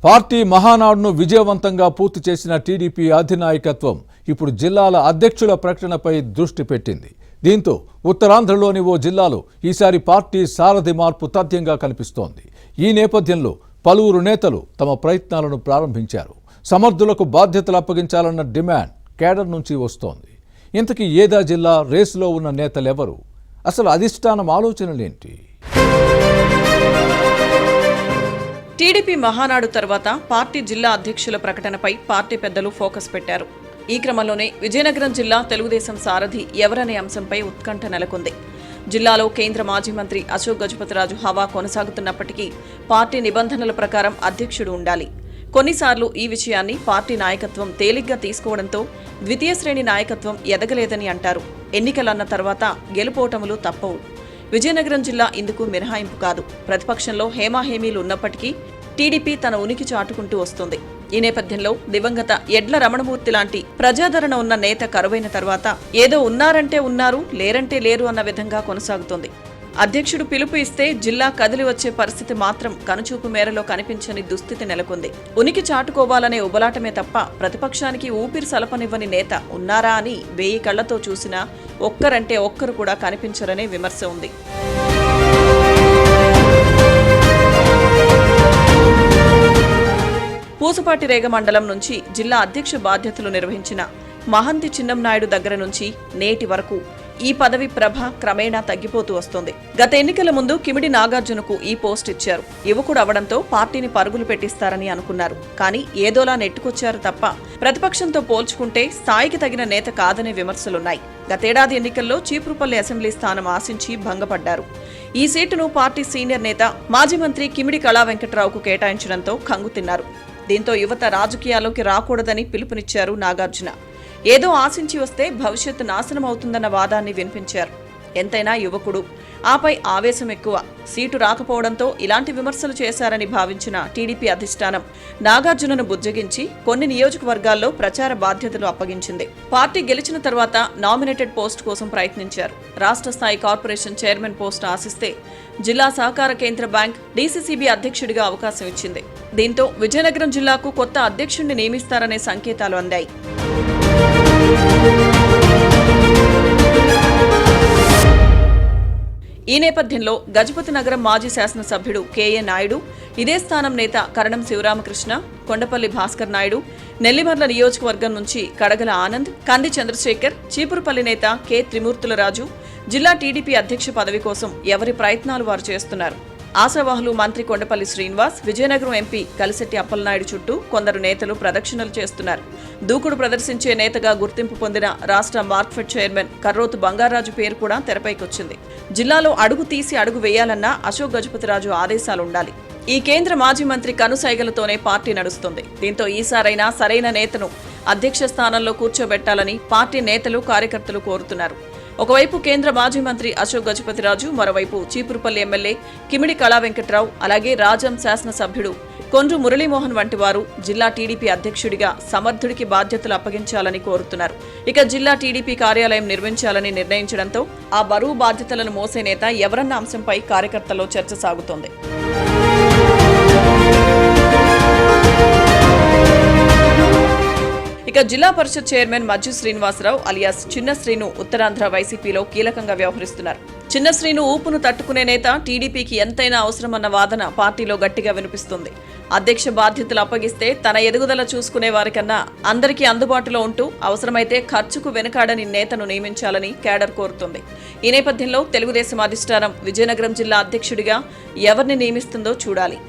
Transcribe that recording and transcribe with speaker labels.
Speaker 1: Party మహానాడును విజయవంతంగా పూర్తి చేసిన టీడీపీ అధినాయకత్వం ఇప్పుడు జిల్లాల అధ్యక్షుల ప్రకటనపై దృష్టి పెట్టింది. దీంతో ఉత్తరాంధ్రలోని ఓ జిల్లాలో ఈసారి పార్టీ సారథి మార్పు తథ్యంగా కనిపిస్తోంది. ఈ నేపథ్యంలో పలువురు నేతలు తమ ప్రయత్నాలను ప్రారంభించారు. సమర్థులకు బాధ్యతలు అప్పగించాలన్న డిమాండ్ కేడర్ నుంచి వస్తోంది. ఇంతకీ ఏదా జిల్లా రేసులో ఉన్న నేతలెవరు? అసలు అధిష్టానం ఆలోచనలేంటి?
Speaker 2: టీడీపీ మహానాడు తర్వాత పార్టీ జిల్లా అధ్యక్షుల ప్రకటనపై పార్టీ పెద్దలు ఫోకస్ పెట్టారు. ఈ క్రమంలోనే విజయనగరం జిల్లా తెలుగుదేశం సారథి ఎవరనే అంశంపై ఉత్కంఠ నెలకొంది. జిల్లాలో కేంద్ర మాజీ మంత్రి అశోక్ గజపతిరాజు హవా కొనసాగుతున్నప్పటికీ పార్టీ నిబంధనల ప్రకారం అధ్యక్షుడు ఉండాలి. కొన్నిసార్లు ఈ విషయాన్ని పార్టీ నాయకత్వం తేలిగ్గా తీసుకోవడంతో ద్వితీయ శ్రేణి నాయకత్వం ఎదగలేదని అంటారు. ఎన్నికలన్న తర్వాత గెలుపోటములు తప్పవు. విజయనగరం జిల్లా ఇందుకు మినహాయింపు కాదు. ప్రతిపక్షంలో హేమాహేమీలు ఉన్నప్పటికీ టీడీపీ తన ఉనికి చాటుకుంటూ వస్తుంది. ఈ నేపథ్యంలో దివంగత ఎడ్ల రమణమూర్తి లాంటి ప్రజాదరణ ఉన్న నేత కరువైన తర్వాత ఏదో ఉన్నారంటే ఉన్నారు, లేరంటే లేరు అన్న విధంగా కొనసాగుతోంది. అధ్యక్షుడు పిలుపు ఇస్తే జిల్లా కదిలి వచ్చే పరిస్థితి మాత్రం కనుచూపు మేరలో కనిపించని దుస్థితి నెలకొంది. ఉనికి చాటుకోవాలనే ఉబలాటమే తప్ప ప్రతిపక్షానికి ఊపిరి సలపనివ్వని నేత ఉన్నారా అని 1000 కళ్లతో చూసినా ఒక్కరంటే ఒక్కరు కూడా కనిపించరనే విమర్శ ఉంది. పూసపాటిరేగ మండలం నుంచి జిల్లా అధ్యక్ష బాధ్యతలు నిర్వహించిన మహంతి చిన్నంనాయుడు దగ్గర నుంచి నేటి వరకు ఈ పదవి ప్రభ క్రమేణా తగ్గిపోతూ వస్తోంది. గత ఎన్నికల ముందు కిమిడి నాగార్జునకు ఈ పోస్ట్ ఇచ్చారు. యువకుడు అవడంతో పార్టీని పరుగులు పెట్టిస్తారని అనుకున్నారు. కానీ ఏదోలా నెట్టుకొచ్చారు తప్ప ప్రతిపక్షంతో పోల్చుకుంటే స్థాయికి తగిన నేత కాదనే విమర్శలున్నాయి. గతేడాది ఎన్నికల్లో చీపురుపల్లి అసెంబ్లీ స్థానం ఆశించి భంగపడ్డారు. ఈ సీటును పార్టీ సీనియర్ నేత మాజీ మంత్రి కిమిడి కళా వెంకట్రావుకు కేటాయించడంతో కంగుతిన్నారు. దీంతో యువత రాజకీయాల్లోకి రాకూడదని పిలుపునిచ్చారు నాగార్జున. ఏదో ఆశించి వస్తే భవిష్యత్తు నాశనం అవుతుందన్న వాదాన్ని వినిపించారు. ఎంతైనా యువకుడు, ఆపై ఆవేశం ఎక్కువ. సీటు రాకపోవడంతో ఇలాంటి విమర్శలు చేశారని భావించిన టీడీపీ అధిష్టానం నాగార్జునను బుజ్జగించి కొన్ని నియోజకవర్గాల్లో ప్రచార బాధ్యతలు అప్పగించింది. పార్టీ గెలిచిన తర్వాత నామినేటెడ్ పోస్ట్ కోసం ప్రయత్నించారు. రాష్ట్ర స్థాయి కార్పొరేషన్ చైర్మన్ పోస్ట్ ఆశిస్తే జిల్లా సహకార కేంద్ర బ్యాంక్ డీసీసీబీ అధ్యక్షుడిగా అవకాశం ఇచ్చింది. దీంతో విజయనగరం జిల్లాకు కొత్త అధ్యక్షుడిని నియమిస్తారనే సంకేతాలు అందాయి. ఈ నేపథ్యంలో గజపతి నగరం మాజీ శాసనసభ్యుడు కేఏ నాయుడు, ఇదే స్థానం నేత కరణం శివరామకృష్ణ, కొండపల్లి భాస్కర్ నాయుడు, నెల్లిమర్ల నియోజకవర్గం నుంచి కడగల ఆనంద్, కంది చంద్రశేఖర్, చీపురుపల్లి నేత కె త్రిమూర్తులరాజు జిల్లా టీడీపీ అధ్యక్ష పదవి కోసం ఎవరి ప్రయత్నాలు వారు చేస్తున్నారు. ఆశావాహులు మంత్రి కొండపల్లి శ్రీనివాస్, విజయనగరం ఎంపీ కలిశెట్టి అప్పలనాయుడు చుట్టూ కొందరు నేతలు ప్రదక్షిణలు చేస్తున్నారు. దూకుడు ప్రదర్శించే నేతగా గుర్తింపు పొందిన రాష్ట్ర మార్క్ఫెడ్ చైర్మన్ కర్రోతు బంగారాజు పేరు కూడా తెరపైకొచ్చింది. జిల్లాలో అడుగు తీసి అడుగు వేయాలన్నా అశోక్ గజపతిరాజు ఆదేశాలుండాలి. ఈ కేంద్ర మాజీ మంత్రి కనుసైగలతోనే పార్టీ నడుస్తుంది. దీంతో ఈసారైనా సరైన నేతను అధ్యక్ష స్థానంలో కూర్చోబెట్టాలని పార్టీ నేతలు, కార్యకర్తలు కోరుతున్నారు. ఒకవైపు కేంద్ర మాజీ మంత్రి అశోక్ గజపతిరాజు, మరోవైపు చీపురుపల్లి ఎమ్మెల్యే కిమిడి కళా వెంకట్రావు, అలాగే రాజం శాసనసభ్యుడు కొండ్రు మురళీమోహన్ వంటి వారు జిల్లా టీడీపీ అధ్యక్షుడిగా సమర్థుడికి బాధ్యతలు అప్పగించాలని కోరుతున్నారు. ఇక జిల్లా టీడీపీ కార్యాలయం నిర్మించాలని నిర్ణయించడంతో ఆ బరువు బాధ్యతలను మోసే నేత ఎవరన్న అంశంపై కార్యకర్తల్లో చర్చ సాగుతోంది. ఇక జిల్లా పరిషత్ చైర్మన్ మజ్జు శ్రీనివాసరావు అలియాస్ చిన్న శ్రీను ఉత్తరాంధ్ర వైసీపీలో కీలకంగా వ్యవహరిస్తున్నారు. చిన్న శ్రీను ఊపును తట్టుకునే నేత టీడీపీకి ఎంతైనా అవసరమన్న వాదన పార్టీలో గట్టిగా వినిపిస్తుంది. అధ్యక్ష బాధ్యతలు అప్పగిస్తే తన ఎదుగుదల చూసుకునే వారికన్నా అందరికీ అందుబాటులో ఉంటూ అవసరమైతే ఖర్చుకు వెనుకాడని నేతను నియమించాలని కేడర్ కోరుతోంది. ఈ నేపథ్యంలో తెలుగుదేశం అధిష్టానం విజయనగరం జిల్లా అధ్యక్షుడిగా ఎవరిని నియమిస్తుందో చూడాలి.